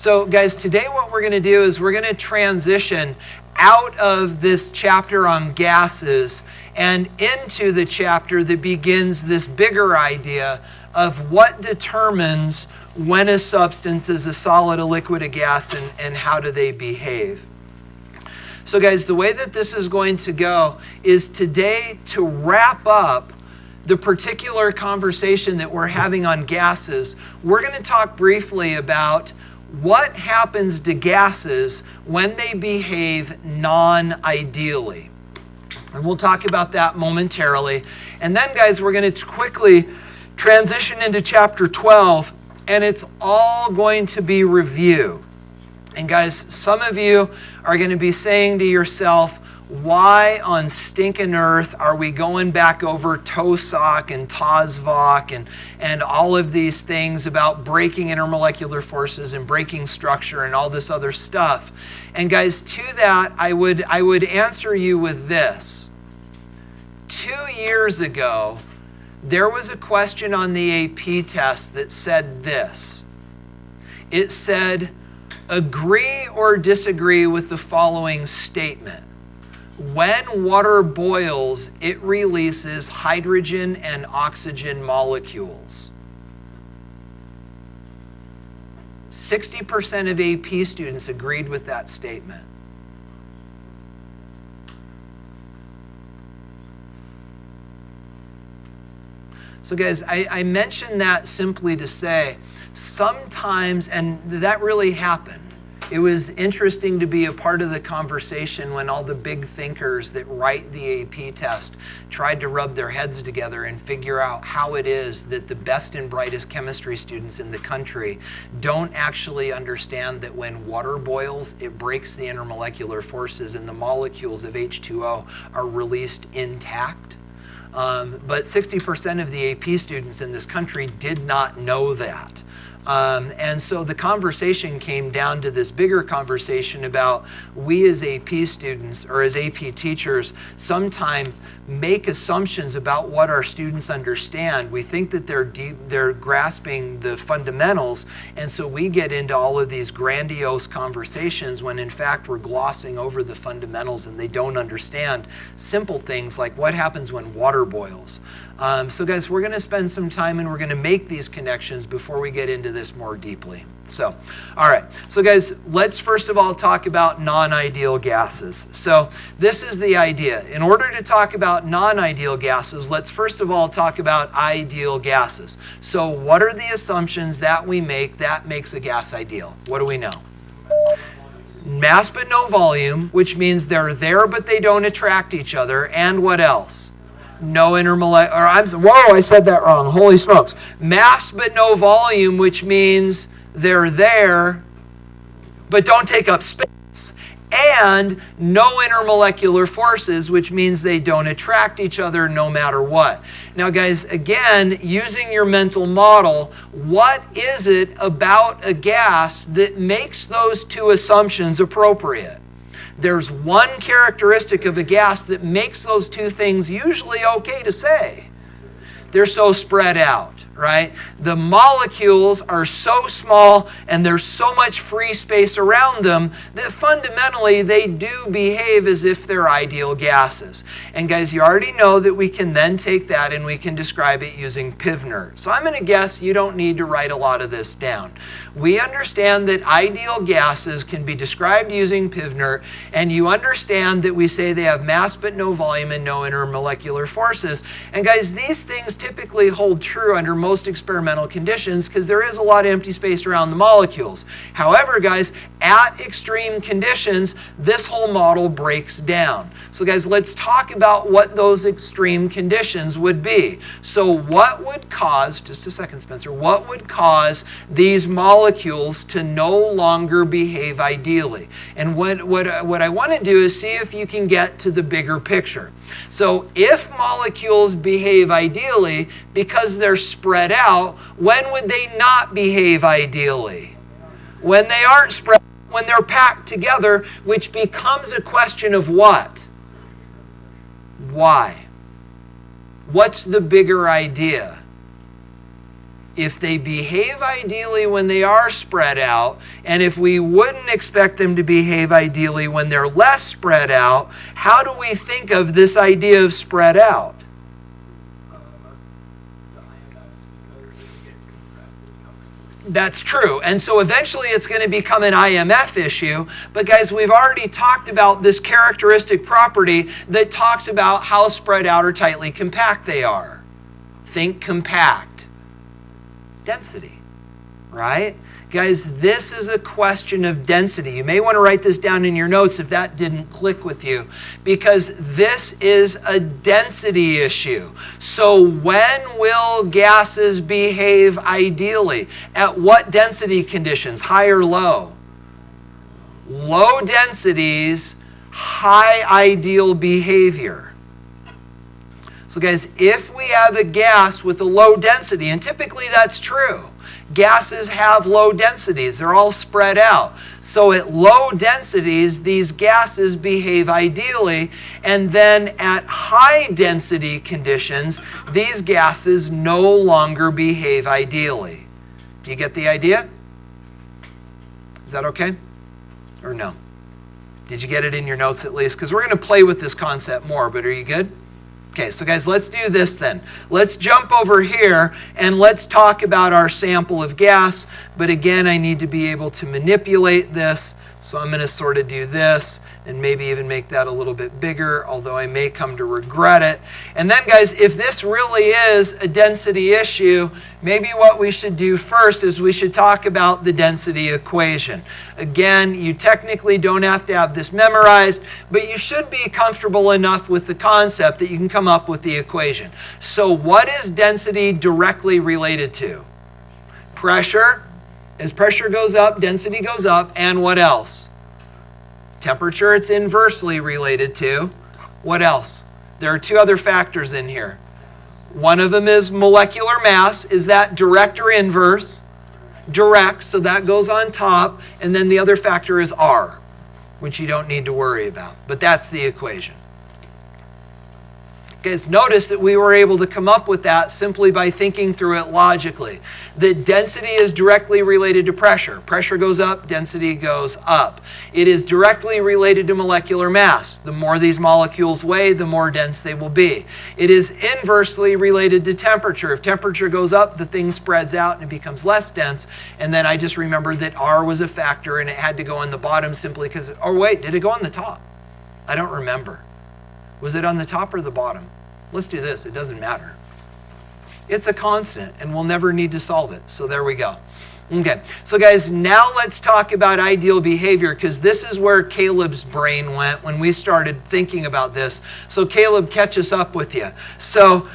So guys, today what we're going to do is we're going to transition out of this chapter on gases and into the chapter that begins this bigger idea of what determines when a substance is a solid, a liquid, a gas, and how do they behave. So guys, the way that this is going to go is today to wrap up the particular conversation that we're having on gases, we're going to talk briefly about what happens to gases when they behave non-ideally. And we'll talk about that momentarily. And then, guys, we're going to quickly transition into chapter 12, and it's all going to be review. And guys, some of you are going to be saying to yourself, why on stinking earth are we going back over TOSOC and TOSVOC and all of these things about breaking intermolecular forces and breaking structure and all this other stuff? And guys, to that, I would answer you with this. 2 years ago, there was a question on the AP test that said this. It said, agree or disagree with the following statement. When water boils, it releases hydrogen and oxygen molecules. 60% of AP students agreed with that statement. So guys, I mentioned that simply to say, sometimes, and that really happened. It was interesting to be a part of the conversation when all the big thinkers that write the AP test tried to rub their heads together and figure out how it is that the best and brightest chemistry students in the country don't actually understand that when water boils, it breaks the intermolecular forces and the molecules of H2O are released intact. But 60% of the AP students in this country did not know that. And so the conversation came down to this bigger conversation about we as AP students or as AP teachers sometimes make assumptions about what our students understand. We think that they're grasping the fundamentals, and so we get into all of these grandiose conversations when in fact we're glossing over the fundamentals and they don't understand simple things like what happens when water boils. So guys, we're going to spend some time and we're going to make these connections before we get into this more deeply. So, all right. So guys, let's first of all talk about non-ideal gases. So this is the idea. In order to talk about non-ideal gases, let's first of all talk about ideal gases. So what are the assumptions that we make that makes a gas ideal? What do we know? Mass but no volume, which means they're there but they don't attract each other. And what else? No intermolecular, whoa, I said that wrong. Holy smokes. Mass but no volume, which means they're there but don't take up space. And no intermolecular forces, which means they don't attract each other no matter what. Now guys, again, using your mental model, what is it about a gas that makes those two assumptions appropriate? There's one characteristic of a gas that makes those two things usually okay to say. They're so spread out, right? The molecules are so small and there's so much free space around them that fundamentally they do behave as if they're ideal gases. And guys, you already know that we can then take that and we can describe it using Pivner. So I'm going to guess you don't need to write a lot of this down. We understand that ideal gases can be described using Pivner, and you understand that we say they have mass but no volume and no intermolecular forces. And guys, these things typically hold true under most experimental conditions because there is a lot of empty space around the molecules. However, guys, at extreme conditions, this whole model breaks down. So guys, let's talk about what those extreme conditions would be. So what would cause, just a second, Spencer, what would cause these molecules to no longer behave ideally? And what I want to do is see if you can get to the bigger picture. So if molecules behave ideally because they're spread out, when would they not behave ideally? When they aren't spread out, when they're packed together, which becomes a question of what? Why? What's the bigger idea? if they behave ideally when they are spread out, and if we wouldn't expect them to behave ideally when they're less spread out, how do we think of this idea of spread out? That's true. And so eventually it's going to become an IMF issue. But guys, we've already talked about this characteristic property that talks about how spread out or tightly compact they are. Think compact. Density, right? Guys, this is a question of density. You may want to write this down in your notes if that didn't click with you, because this is a density issue. So when will gases behave ideally? At what density conditions? High or low? Low densities, high ideal behavior. So guys, if we have a gas with a low density, and typically that's true, gases have low densities. They're all spread out. So at low densities, these gases behave ideally. And then at high density conditions, these gases no longer behave ideally. Do you get the idea? Is that okay? Or no? Did you get it in your notes at least? Because we're going to play with this concept more, but are you good? Okay, so guys, let's do this then. Let's jump over here and let's talk about our sample of gas. But again, I need to be able to manipulate this. So I'm going to sort of do this and maybe even make that a little bit bigger, although I may come to regret it. And then guys, if this really is a density issue, maybe what we should do first is we should talk about the density equation. Again, you technically don't have to have this memorized, but you should be comfortable enough with the concept that you can come up with the equation. So what is density directly related to? Pressure. As pressure goes up, density goes up, and what else? Temperature, it's inversely related to. What else? There are two other factors in here. One of them is molecular mass. Is that direct or inverse? Direct, so that goes on top. And then the other factor is R, which you don't need to worry about. But that's the equation. Guys, notice that we were able to come up with that simply by thinking through it logically. That density is directly related to pressure. Pressure goes up, density goes up. It is directly related to molecular mass. The more these molecules weigh, the more dense they will be. It is inversely related to temperature. If temperature goes up, the thing spreads out and it becomes less dense. And then I just remembered that R was a factor and it had to go on the bottom simply because, oh wait, did it go on the top? I don't remember. Was it on the top or the bottom? Let's do this. It doesn't matter. It's a constant, and we'll never need to solve it. So there we go. Okay. So guys, now let's talk about ideal behavior, because this is where Caleb's brain went when we started thinking about this. So Caleb, catch us up with you. So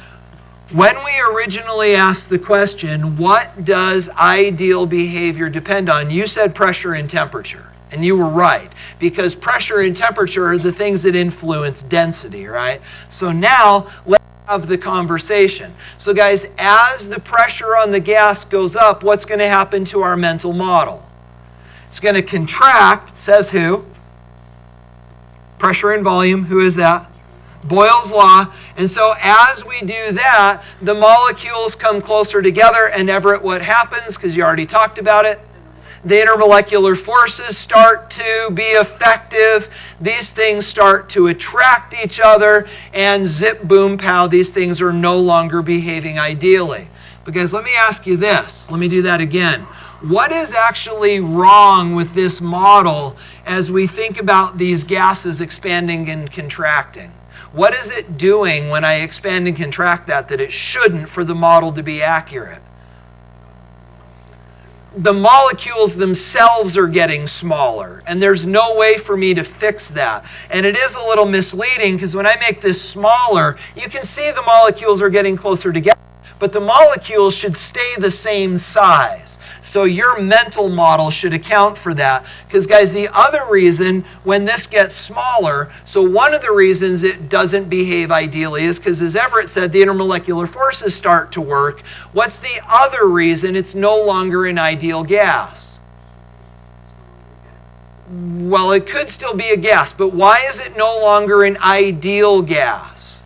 when we originally asked the question, what does ideal behavior depend on? You said pressure and temperature. And you were right, because pressure and temperature are the things that influence density, right? So now, let's have the conversation. So guys, as the pressure on the gas goes up, what's going to happen to our mental model? It's going to contract, says who? Pressure and volume, who is that? Boyle's law. And so as we do that, the molecules come closer together, and Everett, what happens? Because you already talked about it. The intermolecular forces start to be effective. These things start to attract each other, and zip, boom, pow, these things are no longer behaving ideally. But guys, let me ask you this. Let me do that again. What is actually wrong with this model as we think about these gases expanding and contracting? What is it doing when I expand and contract that it shouldn't for the model to be accurate? The molecules themselves are getting smaller, and there's no way for me to fix that. And it is a little misleading, because when I make this smaller, you can see the molecules are getting closer together, but the molecules should stay the same size. So your mental model should account for that. Because guys, the other reason when this gets smaller, so one of the reasons it doesn't behave ideally is because, as Everett said, the intermolecular forces start to work. What's the other reason it's no longer an ideal gas? Well, it could still be a gas, but why is it no longer an ideal gas?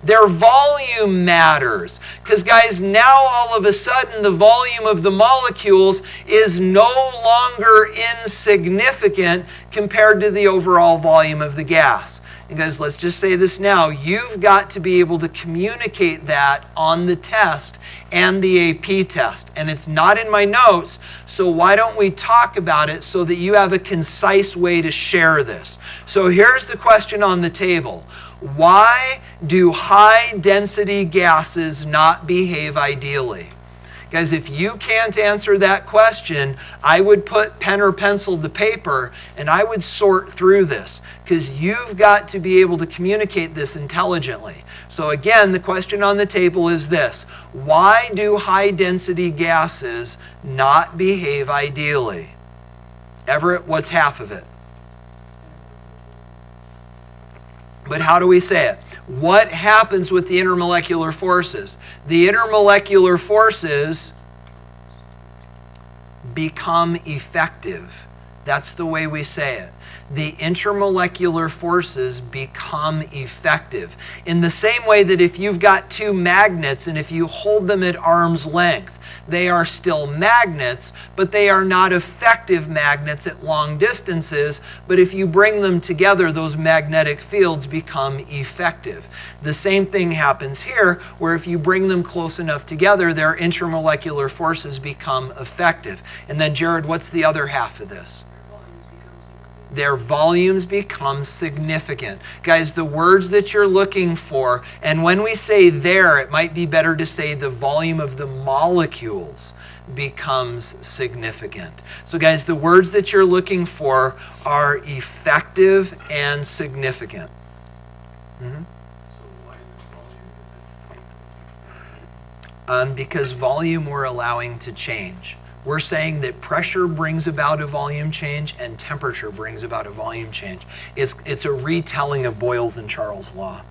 Their volume matters. Because guys, now all of a sudden the volume of the molecules is no longer insignificant compared to the overall volume of the gas. And guys, let's just say this now. You've got to be able to communicate that on the test and the AP test. And it's not in my notes, so why don't we talk about it so that you have a concise way to share this. So here's the question on the table. Why do high density gases not behave ideally? Guys, if you can't answer that question, I would put pen or pencil to paper and I would sort through this, because you've got to be able to communicate this intelligently. So again, the question on the table is this: why do high density gases not behave ideally? Everett, what's half of it? But how do we say it? What happens with the intermolecular forces? The intermolecular forces become effective. That's the way we say it. The intermolecular forces become effective. In the same way that if you've got two magnets and if you hold them at arm's length, they are still magnets, but they are not effective magnets at long distances. But if you bring them together, those magnetic fields become effective. The same thing happens here, where if you bring them close enough together, their intermolecular forces become effective. And then, Jared, what's the other half of this? Their volumes become significant. Guys, the words that you're looking for, and when we say there, it might be better to say the volume of the molecules becomes significant. So guys, the words that you're looking for are effective and significant. Because volume we're allowing to change. We're saying that pressure brings about a volume change and temperature brings about a volume change. It's a retelling of Boyle's and Charles' law.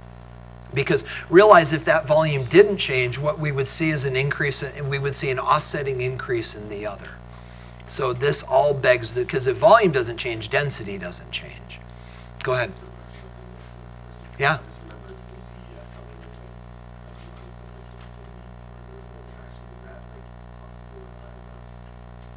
Because realize if that volume didn't change, what we would see is an increase, and we would see an offsetting increase in the other. So this all begs because if volume doesn't change, density doesn't change. Go ahead. Yeah.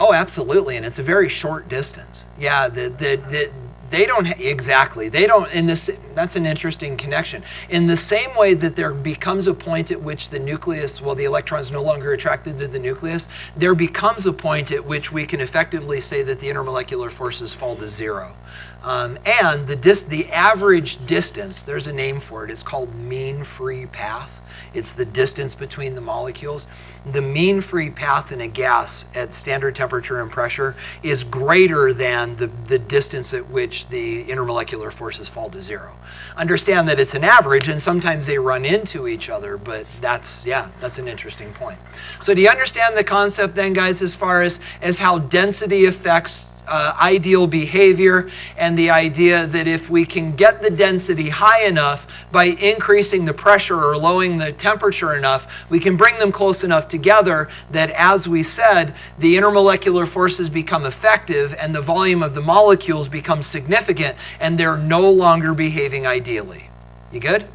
Oh, absolutely, and it's a very short distance. Yeah, they don't exactly. They don't. In this, that's an interesting connection. In the same way that there becomes a point at which the nucleus, well, the electron is no longer attracted to the nucleus, there becomes a point at which we can effectively say that the intermolecular forces fall to zero. And the average distance, there's a name for it. It's called mean free path. It's the distance between the molecules. The mean free path in a gas at standard temperature and pressure is greater than the distance at which the intermolecular forces fall to zero. Understand that it's an average and sometimes they run into each other, but that's an interesting point. So do you understand the concept then, guys, as far as how density affects ideal behavior, and the idea that if we can get the density high enough by increasing the pressure or lowering the temperature enough, we can bring them close enough together that, as we said, the intermolecular forces become effective and the volume of the molecules becomes significant and they're no longer behaving ideally. You good?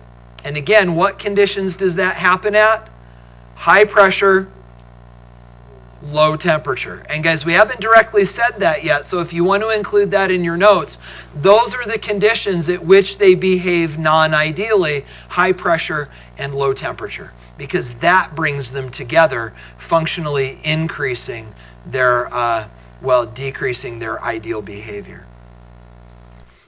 And again, what conditions does that happen at? High pressure, low temperature. And guys, we haven't directly said that yet, so if you want to include that in your notes, those are the conditions at which they behave non-ideally: high pressure and low temperature, because that brings them together, functionally increasing their, decreasing their ideal behavior.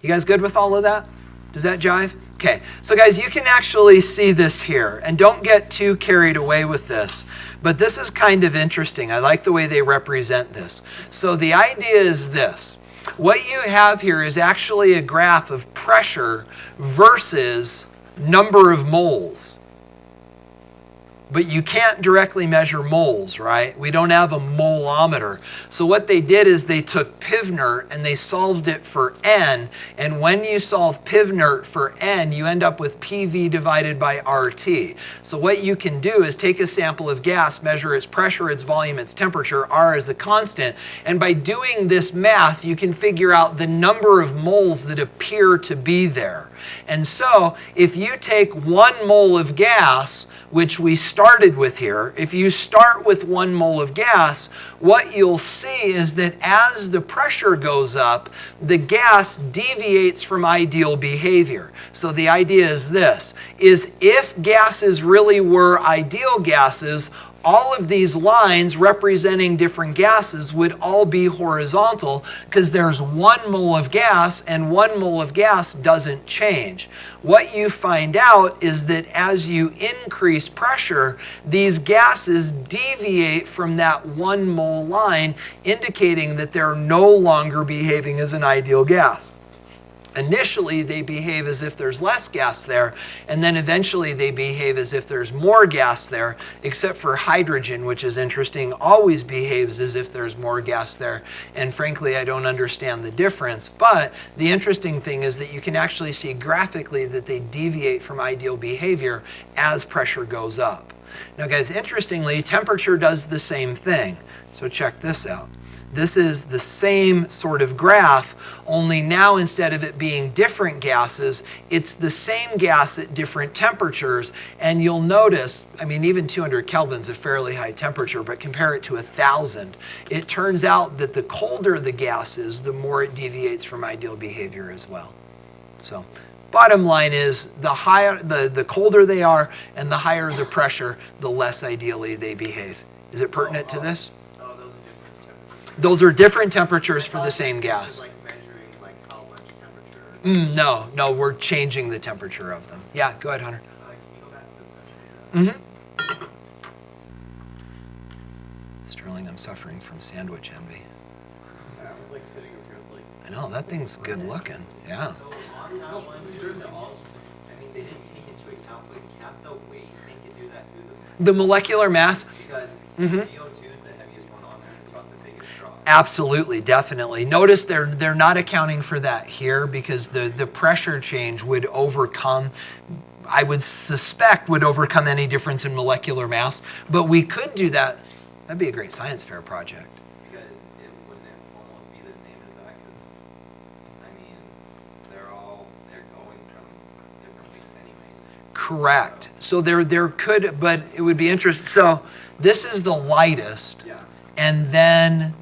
You guys good with all of that? Does that jive? Okay, so guys, you can actually see this here, and don't get too carried away with this, but this is kind of interesting. I like the way they represent this. So the idea is this. What you have here is actually a graph of pressure versus number of moles. But you can't directly measure moles, right? We don't have a moleometer. So what they did is they took Pivnert and they solved it for N. And when you solve Pivnert for N, you end up with PV divided by RT. So what you can do is take a sample of gas, measure its pressure, its volume, its temperature, R is a constant. And by doing this math, you can figure out the number of moles that appear to be there. And so if you take 1 mole of gas, which we started with here, if you start with 1 mole of gas, what you'll see is that as the pressure goes up, the gas deviates from ideal behavior. So the idea is this, is if gases really were ideal gases, all of these lines representing different gases would all be horizontal because there's 1 mole of gas and 1 mole of gas doesn't change. What you find out is that as you increase pressure, these gases deviate from that 1 mole line, indicating that they're no longer behaving as an ideal gas. Initially, they behave as if there's less gas there, and then eventually they behave as if there's more gas there, except for hydrogen, which is interesting, always behaves as if there's more gas there. And frankly, I don't understand the difference. But the interesting thing is that you can actually see graphically that they deviate from ideal behavior as pressure goes up. Now, guys, interestingly, temperature does the same thing. So check this out. This is the same sort of graph, only now instead of it being different gases, it's the same gas at different temperatures. And you'll notice, I mean, even 200 Kelvin's a fairly high temperature, but compare it to 1,000. It turns out that the colder the gas is, the more it deviates from ideal behavior as well. So bottom line is the higher, the colder they are and the higher the pressure, the less ideally they behave. Is it pertinent to this? Those are different temperatures for the same gas. Like measuring like how much temperature? No, we're changing the temperature of them. Yeah, go ahead, Hunter. Can you go back to the pressure? Sterling, I'm suffering from sandwich envy. I was like sitting over here, I was like, I know, that thing's good looking. Yeah. so on that one, I mean, they didn't take into account like cap the weight, they could do that to them. The molecular mass? Because CO2 is the heaviest one on there, it's got the biggest drop. Absolutely, definitely. Notice they're not accounting for that here because the pressure change would overcome, I would suspect, would overcome any difference in molecular mass. But we could do that. That'd be a great science fair project. Because it wouldn't almost be the same as that, because, I mean, they're going from different weights anyways. Correct. So there could, but it would be interesting. So this is the lightest, Yeah. and then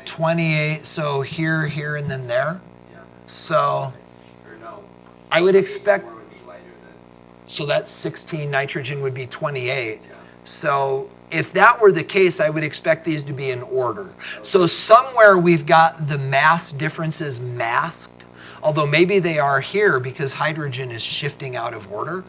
28. So here, and then there. Yeah. So Or no. I would expect. More would be lighter than, So that's 16. Nitrogen would be 28. yeah. So if that were the case, I would expect these to be in order. So somewhere we've got the mass differences masked, although maybe they are here because hydrogen is shifting out of order.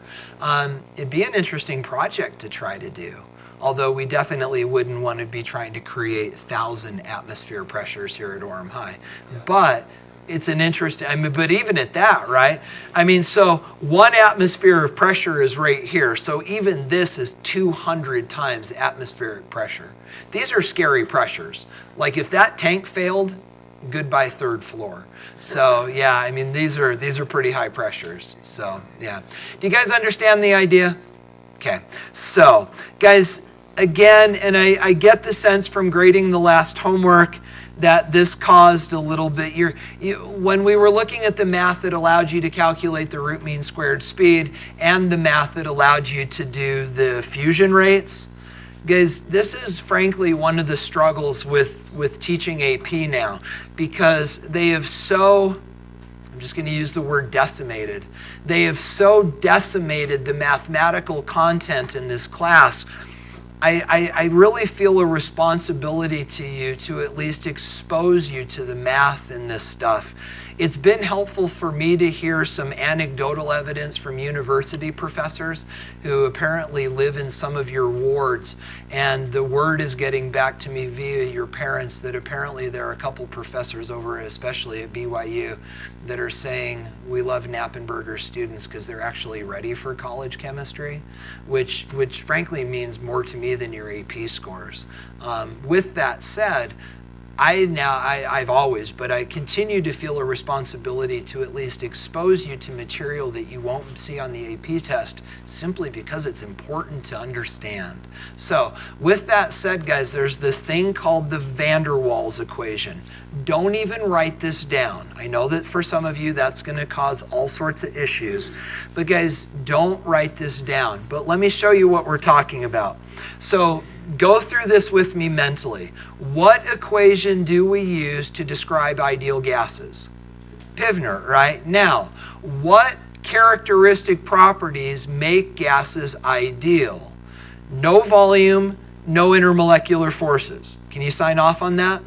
It'd be an interesting project to try to do, although we definitely wouldn't want to be trying to create 1,000 atmosphere pressures here at Orem High. But it's an interesting, I mean, but even at that, right? I mean, so 1 atmosphere of pressure is right here. So even this is 200 times atmospheric pressure. These are scary pressures. Like if that tank failed, goodbye 3rd floor. So yeah, I mean, these are pretty high pressures. So yeah. Do you guys understand the idea? Okay. So guys, again, and I get the sense from grading the last homework that this caused a little bit, when we were looking at the math that allowed you to calculate the root mean squared speed and the math that allowed you to do the fusion rates, guys, this is frankly one of the struggles with teaching AP now, because they have so, I'm just going to use the word decimated, they have so decimated the mathematical content in this class I really feel a responsibility to you to at least expose you to the math in this stuff. It's been helpful for me to hear some anecdotal evidence from university professors who apparently live in some of your wards, and the word is getting back to me via your parents that apparently there are a couple professors over, especially at BYU, that are saying we love Knappenberger students because they're actually ready for college chemistry, which frankly means more to me than your AP scores. With that said, I've always, but I continue to feel a responsibility to at least expose you to material that you won't see on the AP test simply because it's important to understand. So with that said, guys, there's this thing called the van der Waals equation. Don't even write this down. I know that for some of you that's going to cause all sorts of issues, but guys, don't write this down. But let me show you what we're talking about. So go through this with me mentally. What equation do we use to describe ideal gases? Pivner, right? Now, what characteristic properties make gases ideal? No volume, no intermolecular forces. Can you sign off on that?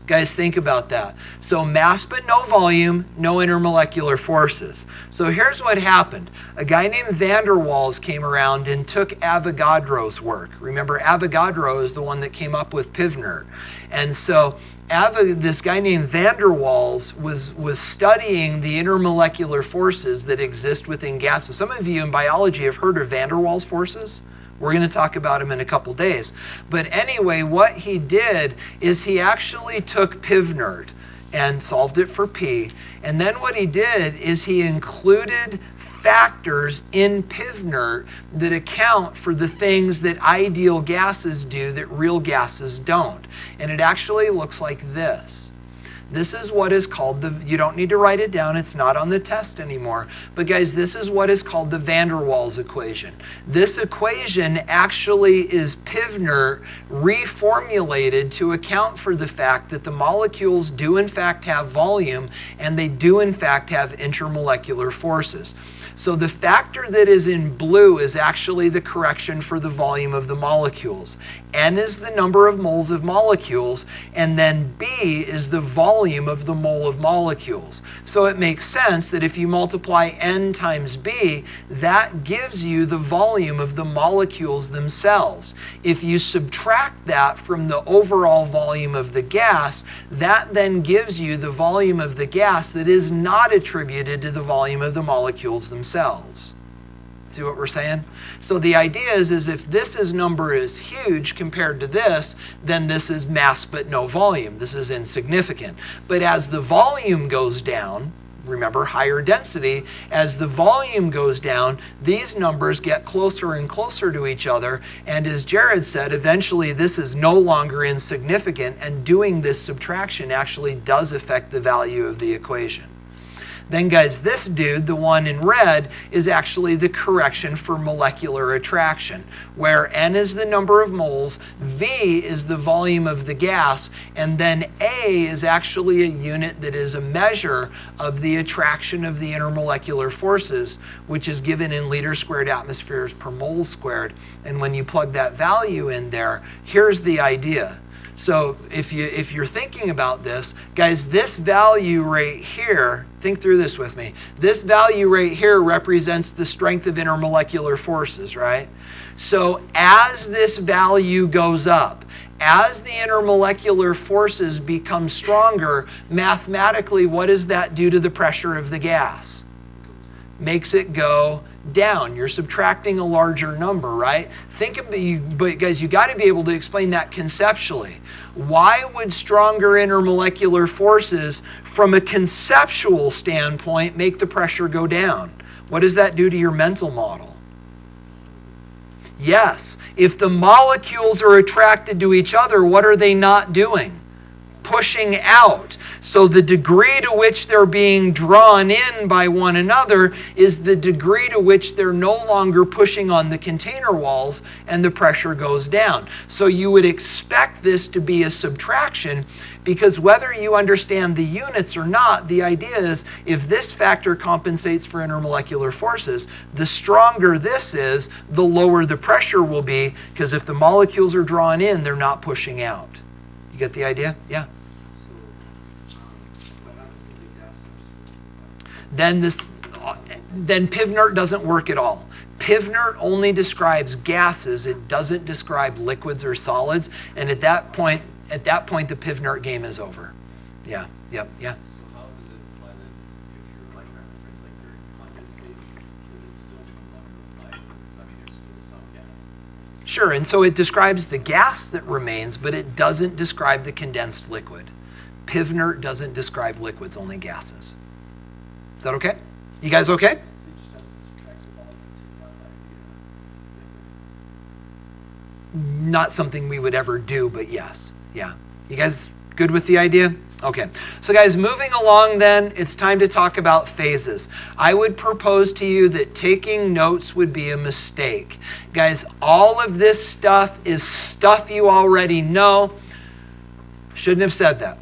Guys, think about that. So mass but no volume, no intermolecular forces. So here's what happened. A guy named van der Waals came around and took Avogadro's work. Remember, Avogadro is the one that came up with Pivner. And so this guy named van der Waals was studying the intermolecular forces that exist within gases. Some of you in biology have heard of van der Waals forces. We're going to talk about him in a couple days. But anyway, what he did is he actually took Pivnert and solved it for P. And then what he did is he included factors in Pivnert that account for the things that ideal gases do that real gases don't. And it actually looks like this. This is what is called you don't need to write it down, it's not on the test anymore. But guys, this is what is called the van der Waals equation. This equation actually is Pivnert reformulated to account for the fact that the molecules do in fact have volume and they do in fact have intermolecular forces. So the factor that is in blue is actually the correction for the volume of the molecules. N is the number of moles of molecules, and then B is the volume of the mole of molecules. So it makes sense that if you multiply N times B, that gives you the volume of the molecules themselves. If you subtract that from the overall volume of the gas, that then gives you the volume of the gas that is not attributed to the volume of the molecules themselves. See what we're saying? So the idea is if this number is huge compared to this, then this is mass but no volume. This is insignificant. But as the volume goes down, remember higher density, as the volume goes down, these numbers get closer and closer to each other. And as Jared said, eventually this is no longer insignificant, and doing this subtraction actually does affect the value of the equation. Then guys, this dude, the one in red, is actually the correction for molecular attraction, where N is the number of moles, V is the volume of the gas, and then A is actually a unit that is a measure of the attraction of the intermolecular forces, which is given in liters squared atmospheres per mole squared. And when you plug that value in there, here's the idea. So if you're thinking about this, guys, this value right here, think through this with me. This value right here represents the strength of intermolecular forces, right? So as this value goes up, as the intermolecular forces become stronger, mathematically, what does that do to the pressure of the gas? Makes it go down. You're subtracting a larger number, right? But guys, you got to be able to explain that conceptually. Why would stronger intermolecular forces from a conceptual standpoint make the pressure go down? What does that do to your mental model? Yes, if the molecules are attracted to each other, what are they not doing? pushing out. So the degree to which they're being drawn in by one another is the degree to which they're no longer pushing on the container walls and the pressure goes down. So you would expect this to be a subtraction, because whether you understand the units or not, the idea is if this factor compensates for intermolecular forces, the stronger this is, the lower the pressure will be, because if the molecules are drawn in, they're not pushing out. You get the idea? Yeah. Then PIVNERT doesn't work at all. PIVNERT only describes gases. It doesn't describe liquids or solids. And at that point, the PIVNERT game is over. Yeah, yeah. So how does it apply then if you're like things like during condensation? Does it still no longer apply? Because I mean, there's still some gas. Sure, and so it describes the gas that remains, but it doesn't describe the condensed liquid. PIVNERT doesn't describe liquids, only gases. Is that okay? You guys okay? Not something we would ever do, but yes. Yeah. You guys good with the idea? Okay. So guys, moving along then, it's time to talk about phases. I would propose to you that taking notes would be a mistake. Guys, all of this stuff is stuff you already know. Shouldn't have said that.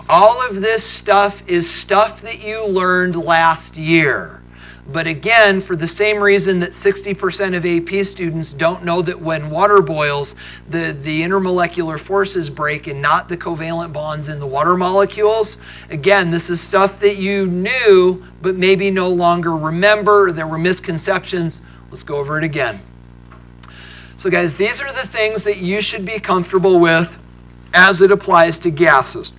All of this stuff is stuff that you learned last year. But again, for the same reason that 60% of AP students don't know that when water boils, the intermolecular forces break and not the covalent bonds in the water molecules. Again, this is stuff that you knew, but maybe no longer remember. There were misconceptions. Let's go over it again. So guys, these are the things that you should be comfortable with as it applies to gases.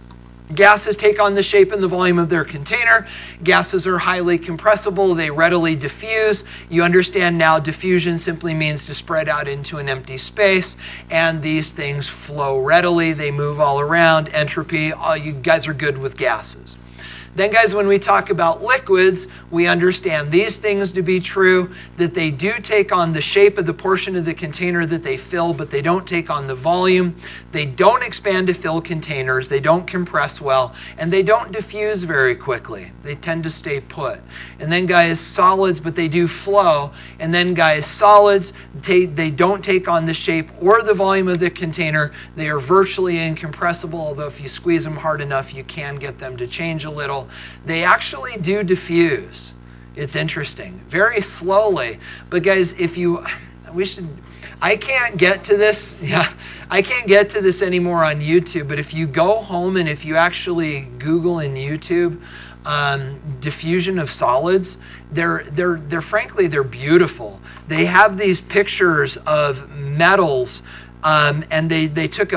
Gases take on the shape and the volume of their container. Gases are highly compressible. They readily diffuse. You understand now diffusion simply means to spread out into an empty space, and these things flow readily. They move all around. Entropy, you guys are good with gases. Then guys, when we talk about liquids, we understand these things to be true, that they do take on the shape of the portion of the container that they fill, but they don't take on the volume. They don't expand to fill containers. They don't compress well, and they don't diffuse very quickly. They tend to stay put. And then guys, solids, but they do flow. And then guys, solids, they don't take on the shape or the volume of the container. They are virtually incompressible, although if you squeeze them hard enough, you can get them to change a little. They actually do diffuse. It's interesting. Very slowly. But guys, I can't get to this. Yeah, I can't get to this anymore on YouTube. But if you go home and if you actually Google in YouTube diffusion of solids, they're frankly, they're beautiful. They have these pictures of metals. And they took a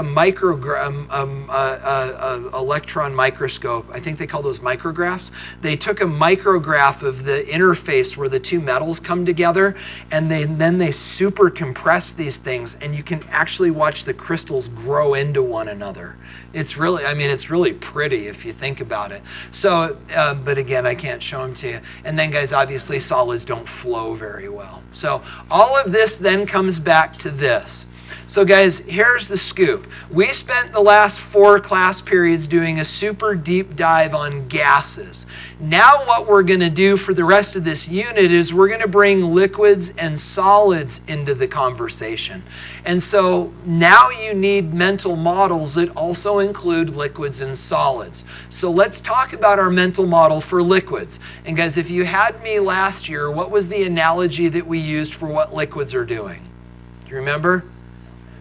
electron microscope. I think they call those micrographs. They took a micrograph of the interface where the two metals come together, and then they super compress these things, and you can actually watch the crystals grow into one another. It's really pretty if you think about it. So, but again, I can't show them to you. And then guys, obviously solids don't flow very well. So all of this then comes back to this. So guys, here's the scoop. We spent the last 4 class periods doing a super deep dive on gases. Now what we're going to do for the rest of this unit is we're going to bring liquids and solids into the conversation. And so now you need mental models that also include liquids and solids. So let's talk about our mental model for liquids. And guys, if you had me last year, what was the analogy that we used for what liquids are doing? Do you remember?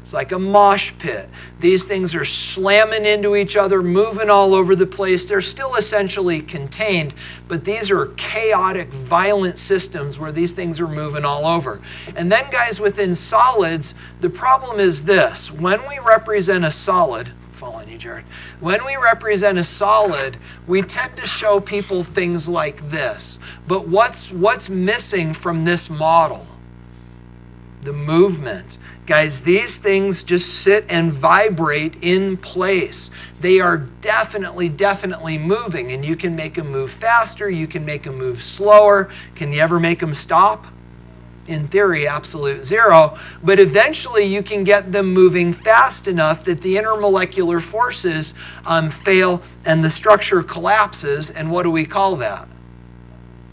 It's like a mosh pit. These things are slamming into each other, moving all over the place. They're still essentially contained, but these are chaotic, violent systems where these things are moving all over. And then guys, within solids, the problem is this. When we represent a solid, fall on you, Jared. When we represent a solid, we tend to show people things like this. But what's missing from this model? The movement. Guys, these things just sit and vibrate in place. They are definitely moving, and you can make them move faster, you can make them move slower. Can you ever make them stop? in theory, absolute zero, but eventually you can get them moving fast enough that the intermolecular forces fail and the structure collapses. And what do we call that?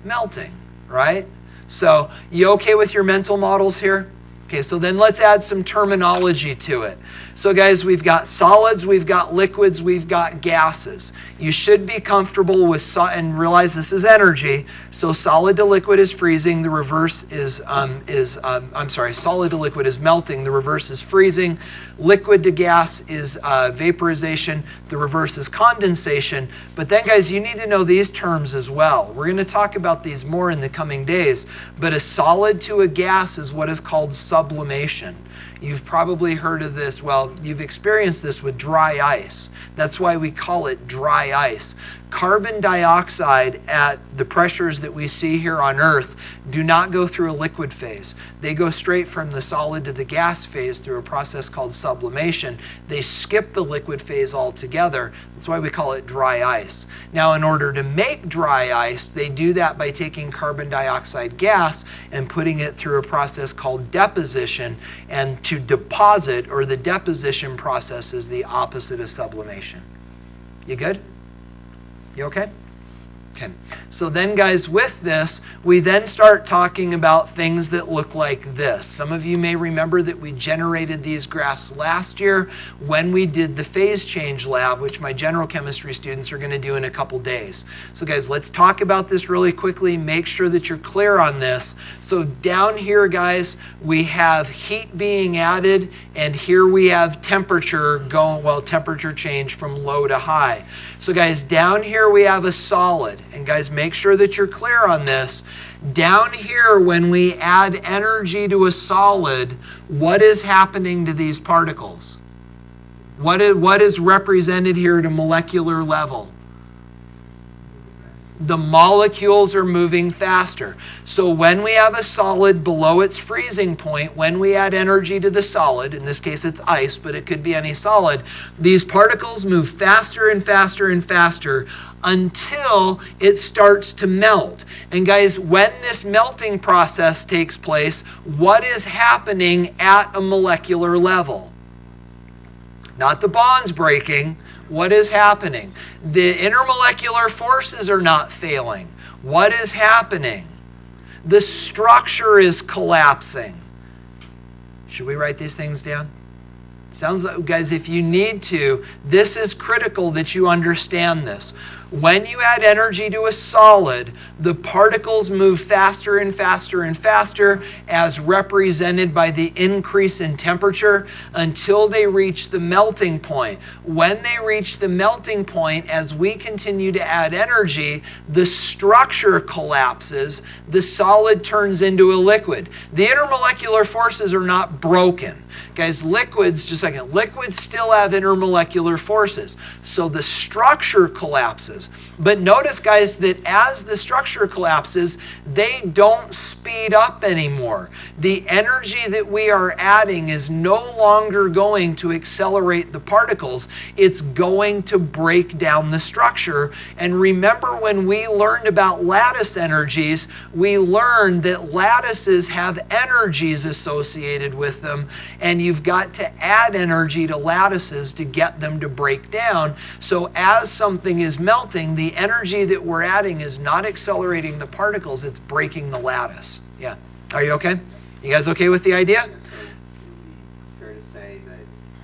Melting, right? So you okay with your mental models here? Okay, so then let's add some terminology to it. So guys, we've got solids, we've got liquids, we've got gases. You should be comfortable with, and realize this is energy. So solid to liquid is freezing, the reverse is, solid to liquid is melting, the reverse is freezing. Liquid to gas is vaporization, the reverse is condensation. But then guys, you need to know these terms as well. We're gonna talk about these more in the coming days, but a solid to a gas is what is called sublimation. You've probably heard of this. Well, you've experienced this with dry ice. That's why we call it dry ice. Carbon dioxide at the pressures that we see here on Earth do not go through a liquid phase. They go straight from the solid to the gas phase through a process called sublimation. They skip the liquid phase altogether. That's why we call it dry ice. Now, in order to make dry ice, they do that by taking carbon dioxide gas and putting it through a process called deposition. And to deposit, or the deposition process, is the opposite of sublimation. You good? You okay? Okay. So then guys, with this, we then start talking about things that look like this. Some of you may remember that we generated these graphs last year when we did the phase change lab, which my general chemistry students are going to do in a couple days. So guys, let's talk about this really quickly. Make sure that you're clear on this. So down here, guys, we have heat being added, and here we have temperature going, well, temperature change from low to high. So guys, down here we have a solid. And guys, make sure that you're clear on this. Down here, when we add energy to a solid, what is happening to these particles? What is represented here at a molecular level? The molecules are moving faster. So when we have a solid below its freezing point, when we add energy to the solid, in this case it's ice, but it could be any solid, these particles move faster and faster and faster until it starts to melt. And guys, when this melting process takes place, what is happening at a molecular level? Not the bonds breaking. What is happening? The intermolecular forces are not failing. What is happening? The structure is collapsing. Should we write these things down? Sounds like, guys, if you need to, this is critical that you understand this. When you add energy to a solid, the particles move faster and faster and faster, as represented by the increase in temperature, until they reach the melting point. When they reach the melting point, as we continue to add energy, the structure collapses, the solid turns into a liquid. The intermolecular forces are not broken. Guys, liquids, just a second, liquids still have intermolecular forces. So the structure collapses. But notice, guys, that as the structure collapses, they don't speed up anymore. The energy that we are adding is no longer going to accelerate the particles. It's going to break down the structure. And remember, when we learned about lattice energies, we learned that lattices have energies associated with them, and you've got to add energy to lattices to get them to break down. So as something is melting, the energy that we're adding is not accelerating the particles, it's breaking the lattice. Yeah. Are you okay? You guys okay with the idea? Yeah, so it would be fair to say that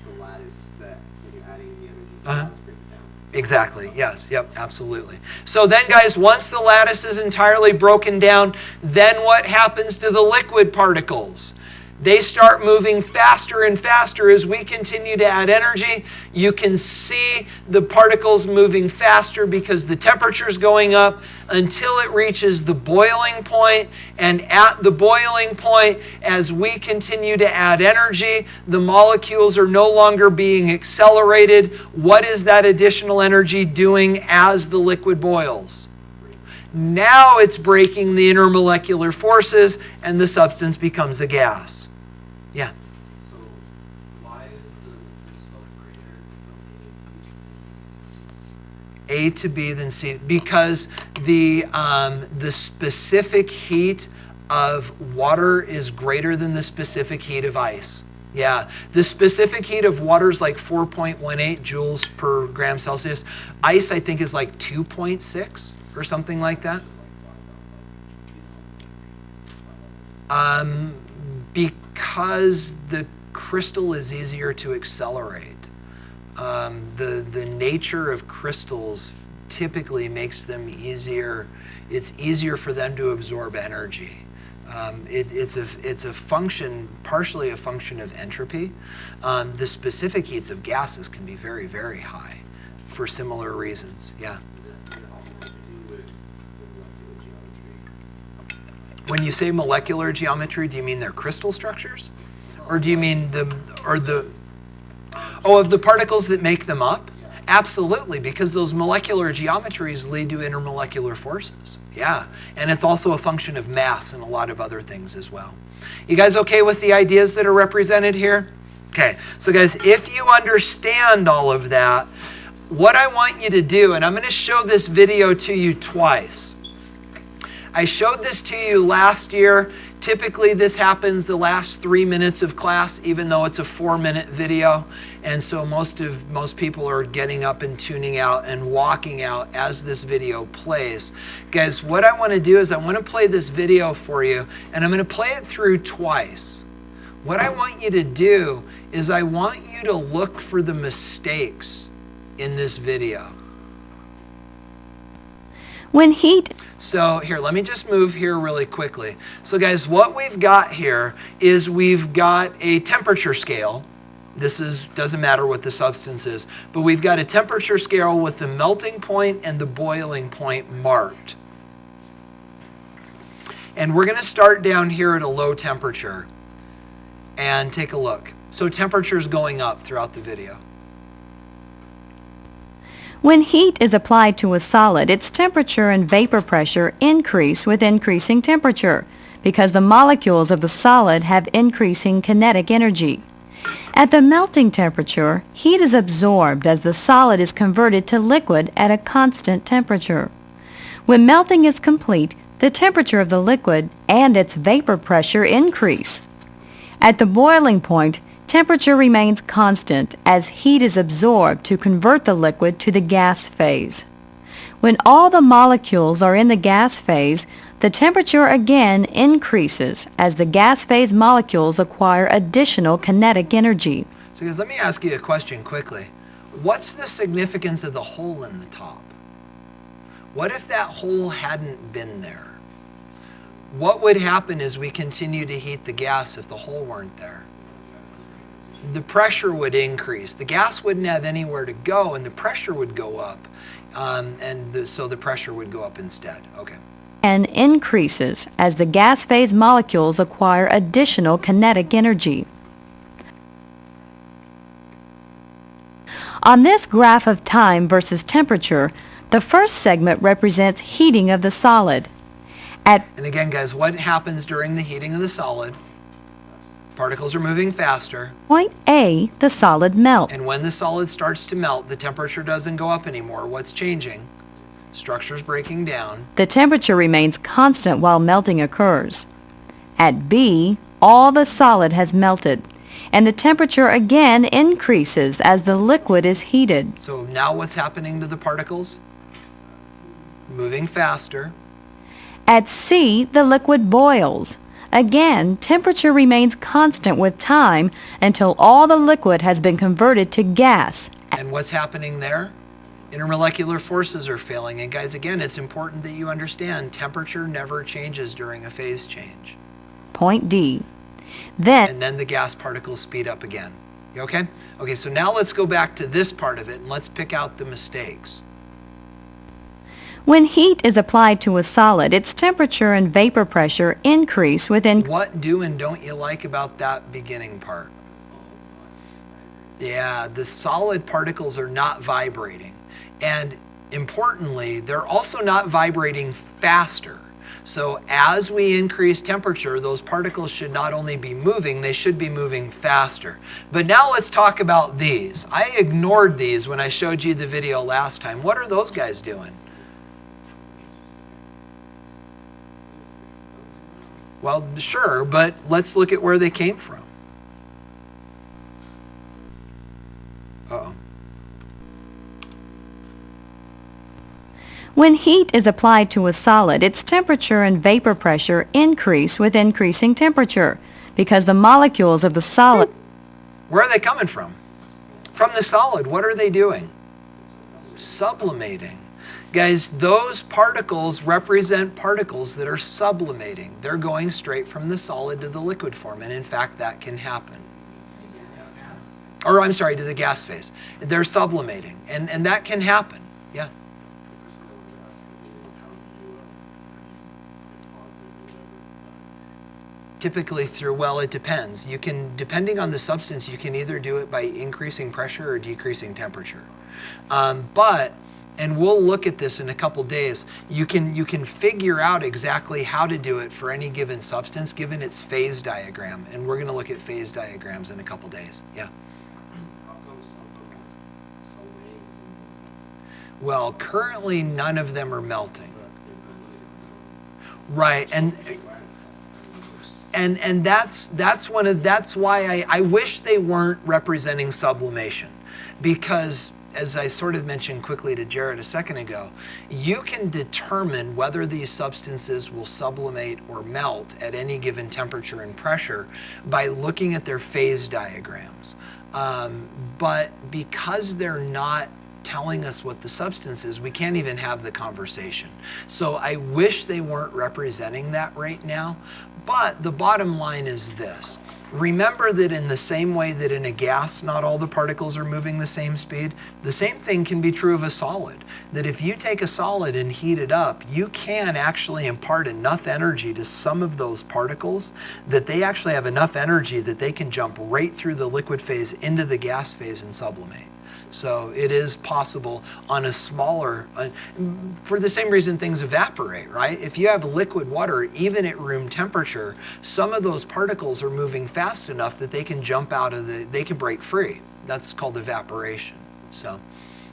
the lattice, that when you're adding the energy, the lattice breaks down. Exactly. Yes. Yep. Absolutely. So then, guys, once the lattice is entirely broken down, then what happens to the liquid particles? They start moving faster and faster as we continue to add energy. You can see the particles moving faster because the temperature is going up until it reaches the boiling point. And at the boiling point, as we continue to add energy, the molecules are no longer being accelerated. What is that additional energy doing as the liquid boils? Now it's breaking the intermolecular forces and the substance becomes a gas. Yeah. So why is the slope greater from A to B than C? Because the specific heat of water is greater than the specific heat of ice. Yeah, the specific heat of water is like 4.18 joules per gram Celsius. Ice, I think, is like 2.6 or something like that. Because the crystal is easier to accelerate. The nature of crystals typically makes them easier. It's easier for them to absorb energy. It's a function, partially a function of entropy. The specific heats of gases can be very, very high for similar reasons. Yeah. When you say molecular geometry, do you mean their crystal structures? Or do you mean of the particles that make them up? Absolutely, because those molecular geometries lead to intermolecular forces. Yeah, and it's also a function of mass and a lot of other things as well. You guys okay with the ideas that are represented here? Okay, so guys, if you understand all of that, what I want you to do, and I'm going to show this video to you twice. I showed this to you last year. Typically this happens the last 3 minutes of class, even though it's a 4-minute video. And so most people are getting up and tuning out and walking out as this video plays. Guys, what I want to do is I want to play this video for you, and I'm going to play it through twice. What I want you to do is I want you to look for the mistakes in this video. When heat... So here, let me just move here really quickly. So guys, what we've got here is we've got a temperature scale. Doesn't matter what the substance is, but we've got a temperature scale with the melting point and the boiling point marked. And we're going to start down here at a low temperature and take a look. So temperature's going up throughout the video. When heat is applied to a solid, its temperature and vapor pressure increase with increasing temperature because the molecules of the solid have increasing kinetic energy. At the melting temperature, heat is absorbed as the solid is converted to liquid at a constant temperature. When melting is complete, the temperature of the liquid and its vapor pressure increase. At the boiling point, temperature remains constant as heat is absorbed to convert the liquid to the gas phase. When all the molecules are in the gas phase, the temperature again increases as the gas phase molecules acquire additional kinetic energy. So guys, let me ask you a question quickly. What's the significance of the hole in the top? What if that hole hadn't been there? What would happen as we continue to heat the gas if the hole weren't there? The pressure would increase. The gas wouldn't have anywhere to go, and the pressure would go up. So the pressure would go up instead. Okay. And increases as the gas phase molecules acquire additional kinetic energy. On this graph of time versus temperature, the first segment represents heating of the solid. And again, guys, what happens during the heating of the solid? Particles are moving faster. Point A, the solid melts. And when the solid starts to melt, the temperature doesn't go up anymore. What's changing? Structure's breaking down. The temperature remains constant while melting occurs. At B, all the solid has melted, and the temperature again increases as the liquid is heated. So now what's happening to the particles? Moving faster. At C, the liquid boils. Again, temperature remains constant with time until all the liquid has been converted to gas. And what's happening there? Intermolecular forces are failing. And guys, again, it's important that you understand temperature never changes during a phase change. Point D. Then the gas particles speed up again. You okay? Okay, so now let's go back to this part of it and let's pick out the mistakes. when heat is applied to a solid, its temperature and vapor pressure increase within... What do and don't you like about that beginning part? Yeah, the solid particles are not vibrating. And importantly, they're also not vibrating faster. So as we increase temperature, those particles should not only be moving, they should be moving faster. But now let's talk about these. I ignored these when I showed you the video last time. What are those guys doing? Well, sure, but let's look at where they came from. Uh-oh. When heat is applied to a solid, its temperature and vapor pressure increase with increasing temperature because the molecules of the solid... Where are they coming from? From the solid. What are they doing? Sublimating. Guys, those particles represent particles that are sublimating. They're going straight from the solid to the liquid form, and in fact, that can happen. Or, I'm sorry, to the gas phase. They're sublimating, and that can happen. Yeah. Typically through, well, it depends. You can, depending on the substance, you can either do it by increasing pressure or decreasing temperature. And we'll look at this in a couple days, you can figure out exactly how to do it for any given substance given its phase diagram. And we're going to look at phase diagrams in a couple days. Yeah. Well, currently none of them are melting. Right, and that's why I wish they weren't representing sublimation, because as I sort of mentioned quickly to Jared a second ago, you can determine whether these substances will sublimate or melt at any given temperature and pressure by looking at their phase diagrams. But because they're not telling us what the substance is, we can't even have the conversation. So I wish they weren't representing that right now, but the bottom line is this. Remember that in the same way that in a gas, not all the particles are moving the same speed, the same thing can be true of a solid. That if you take a solid and heat it up, you can actually impart enough energy to some of those particles that they actually have enough energy that they can jump right through the liquid phase into the gas phase and sublimate. So it is possible on a smaller, for the same reason things evaporate, right? If you have liquid water, even at room temperature, some of those particles are moving fast enough that they can jump out of they can break free. That's called evaporation. So,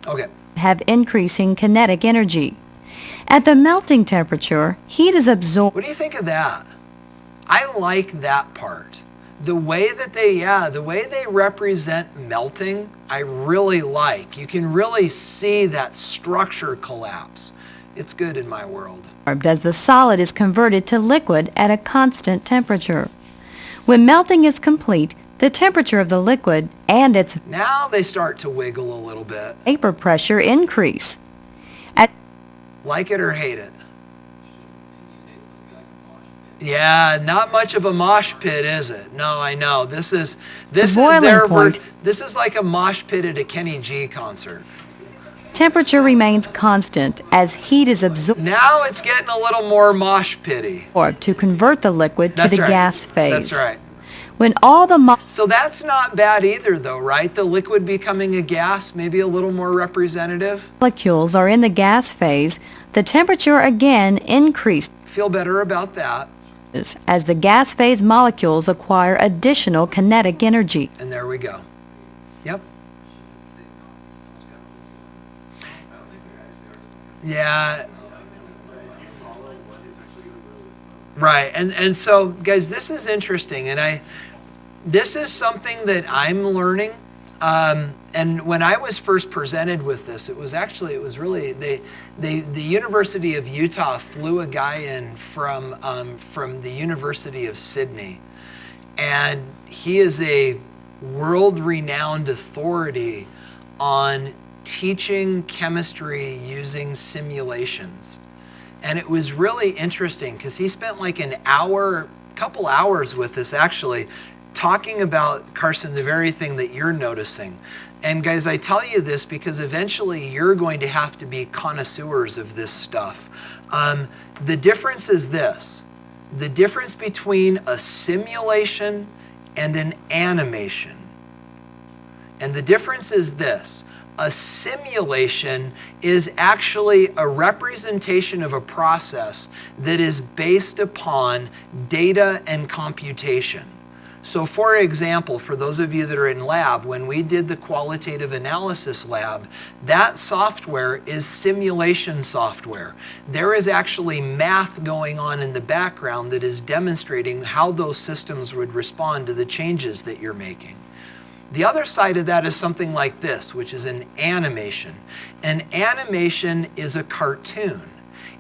okay. Have increasing kinetic energy. At the melting temperature, heat is absorbed. What do you think of that? I like that part. The way that they represent melting, I really like. You can really see that structure collapse. It's good in my world. As the solid is converted to liquid at a constant temperature. When melting is complete, the temperature of the liquid and its Now they start to wiggle a little bit. vapor pressure increase. Like it or hate it. Yeah, not much of a mosh pit, is it? No, I know. This is boiling point. This is like a mosh pit at a Kenny G concert. Temperature remains constant as heat is absorbed Now it's getting a little more mosh pitty. to convert the liquid to That's the right. gas phase. That's right. When all the So that's not bad either, though, right? The liquid becoming a gas, maybe a little more representative. molecules are in the gas phase, the temperature again increases Feel better about that. as the gas phase molecules acquire additional kinetic energy. And there we go. Yep. Yeah. Right. And so, guys, this is interesting. And this is something that I'm learning. And when I was first presented with this, it was really, the University of Utah flew a guy in from the University of Sydney. And he is a world-renowned authority on teaching chemistry using simulations. And it was really interesting because he spent like couple hours with us actually, talking about, Carson, the very thing that you're noticing. And guys, I tell you this because eventually you're going to have to be connoisseurs of this stuff. The difference is this. The difference between a simulation and an animation. And the difference is this. A simulation is actually a representation of a process that is based upon data and computation. So for example, for those of you that are in lab, when we did the qualitative analysis lab, that software is simulation software. There is actually math going on in the background that is demonstrating how those systems would respond to the changes that you're making. The other side of that is something like this, which is an animation. An animation is a cartoon.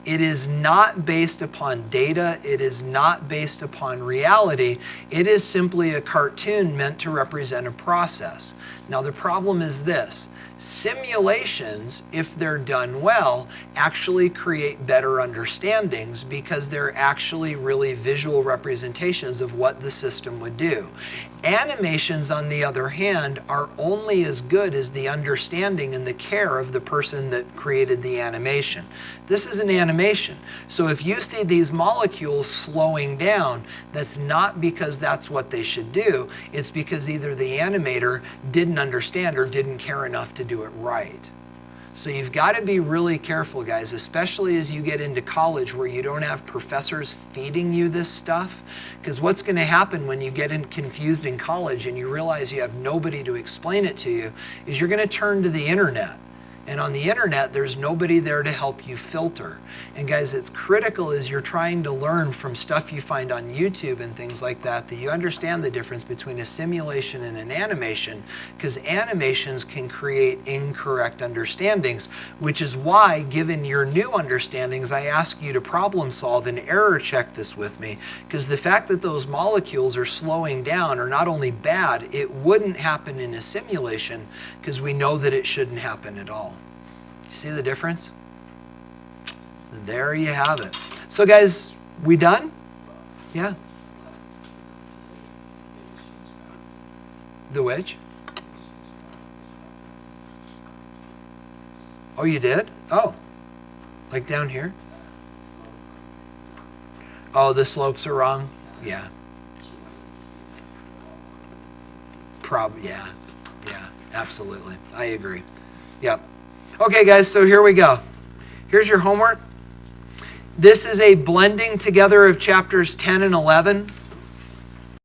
It is not based upon data. It is not based upon reality. It is simply a cartoon meant to represent a process. Now the problem is this. Simulations, if they're done well, actually create better understandings because they're actually really visual representations of what the system would do. Animations, on the other hand, are only as good as the understanding and the care of the person that created the animation. This is an animation. So if you see these molecules slowing down, that's not because that's what they should do. It's because either the animator didn't understand or didn't care enough to do it right. So you've got to be really careful, guys, especially as you get into college where you don't have professors feeding you this stuff. Because what's going to happen when you get confused in college and you realize you have nobody to explain it to you is you're going to turn to the internet. And on the internet, there's nobody there to help you filter. And guys, it's critical as you're trying to learn from stuff you find on YouTube and things like that, that you understand the difference between a simulation and an animation, because animations can create incorrect understandings, which is why, given your new understandings, I ask you to problem solve and error check this with me, because the fact that those molecules are slowing down are not only bad, it wouldn't happen in a simulation, because we know that it shouldn't happen at all. See the difference? There you have it. So guys, we done? Yeah. The which? Oh, you did? Oh, like down here? Oh, the slopes are wrong? Yeah. Yeah, absolutely. I agree. Yep. Okay, guys, so here we go. Here's your homework. This is a blending together of chapters 10 and 11.